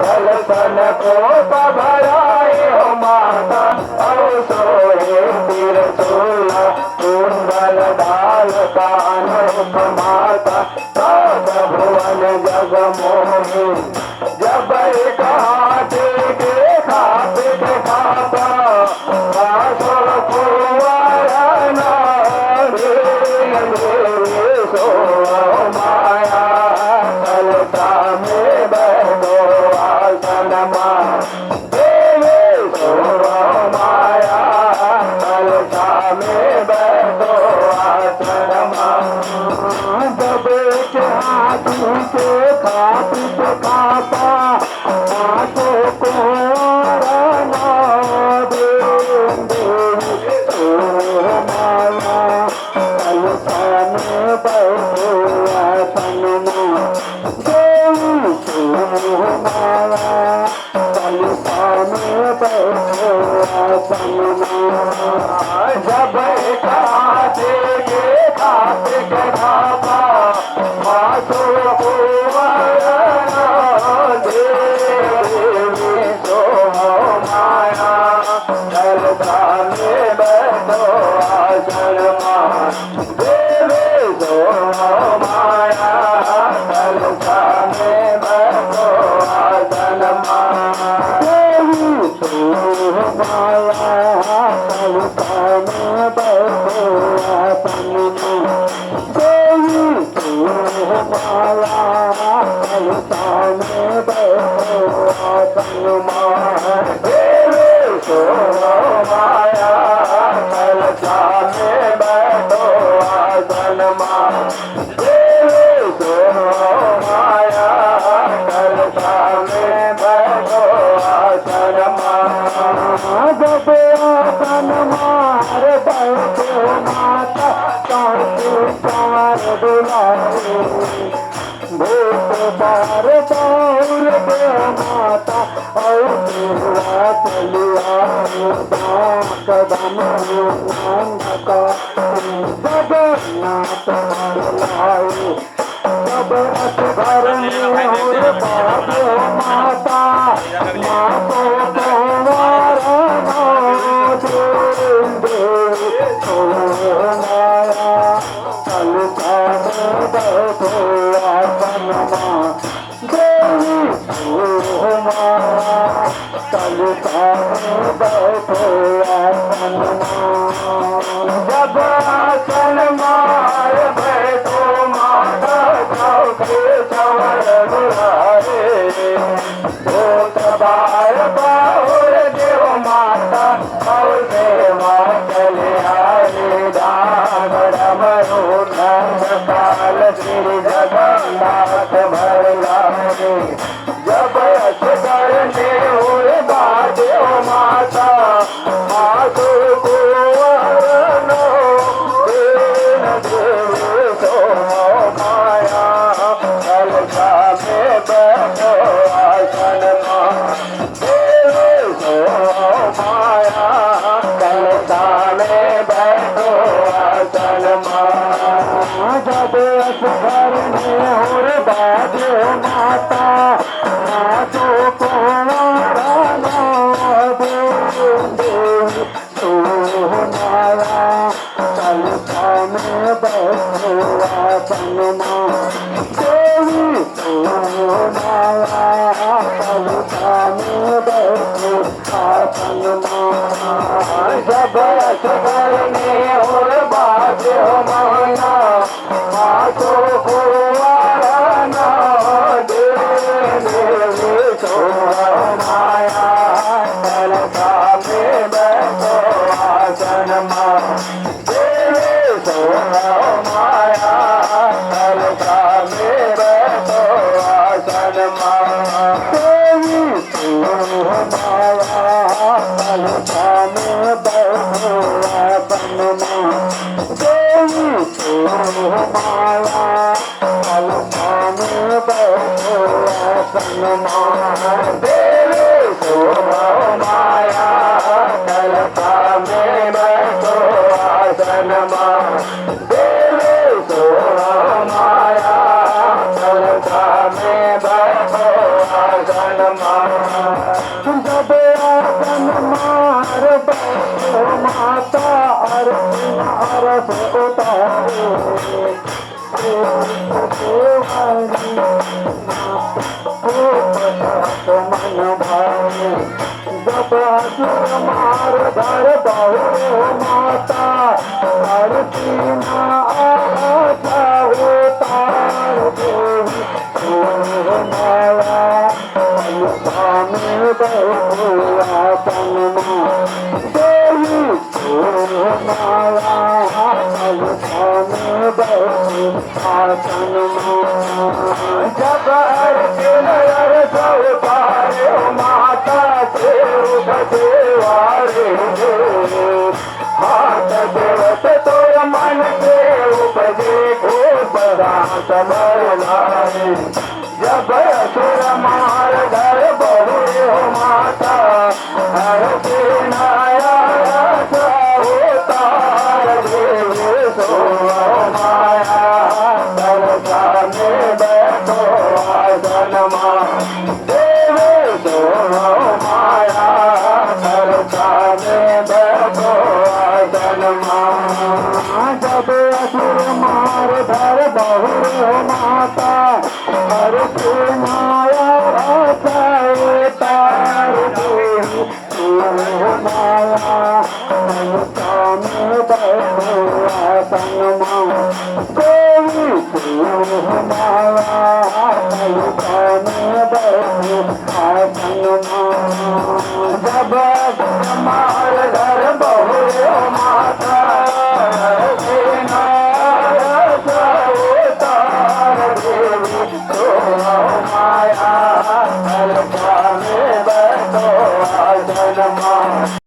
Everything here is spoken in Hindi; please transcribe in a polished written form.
कलसन को भराए हो माता और सोए त्रिशूला कुंडल डाल कान माता सब भुवन जग मोहि जब एक हाथ के खाता बासुर कुंवर सो माया कलसा में बैठो आसन देवी सो माया कलसा में बैठो आसन जब के हाथी के खाता आसो को जब खाते के खापा मासो को देवी सो माया कलसा में बैठो आसन देवी सो माया कलसा में बैठो आसन देवी सो माया कलसा में बैठो आसन देवी सो माया कलसा में बैठो आसन देवी सो माया कलसा में बैठो आसन देवी सो माया कलसा में बैठो आसन जब आसन मार बैठो माता कांटे चार दुलारे भूत बार बाउर दे माता और चलिया कदम का जगन्नाथ लाए जब घर में हो बाबो माता माँ को माया कलसा में बैठो आसन देवी सो माया कलसा में बैठो आसन जब आसन मार बैठो माता चौके चवर दुलारे बार बाहुर देव माता और देवा चले आए काल श्री जगन्नाथ भर लागे जब करने हुए बाजे माता मासु कुंवर देवी सो माया कलसा में बैठो आसन देवी सो माया कलसा में बैठो आसन जब घर में हो बाजे माता मातो को देवी सो माया कलसा में बैठो आसन देवी सो माया कलसा में बैठो आसन जब घर में हो बाजे माता मातो को देवी सो माया कलसा में बैठो आसन देवी सो माया कलसा में बैठो आसन देवी सो माया कलसा में बैठो आसन देवी सो माया कलसा में बैठो आसन देवी सो माया कलसा में बैठो आसन देवी सो माया कलसा में बैठो जब आसन मार बैठो माता अरस उतारे मन भावे जब असुर मार धर बहु माता धरती आशा उतार देवी माया स्वामी बहुआ तनमा देवी माया स्वामी बहुआ तनमा जब अर्जुन उतारे माता से देवारे हाथ देवत तोर मन के उपजे उपदास बरलाए जब असुर मार घर बहु माता हर नाया उतार देव सो माया दरसा में बैठो आसनमा देव सो माया दरसा में बैठो आसनमा जब असुर मार धर बहु माता हर माया तार देवी माया में बैठो आसनमा देवी माया में बैठो आसनमा जब मार घर बहु माता माया में बैठो आसनमा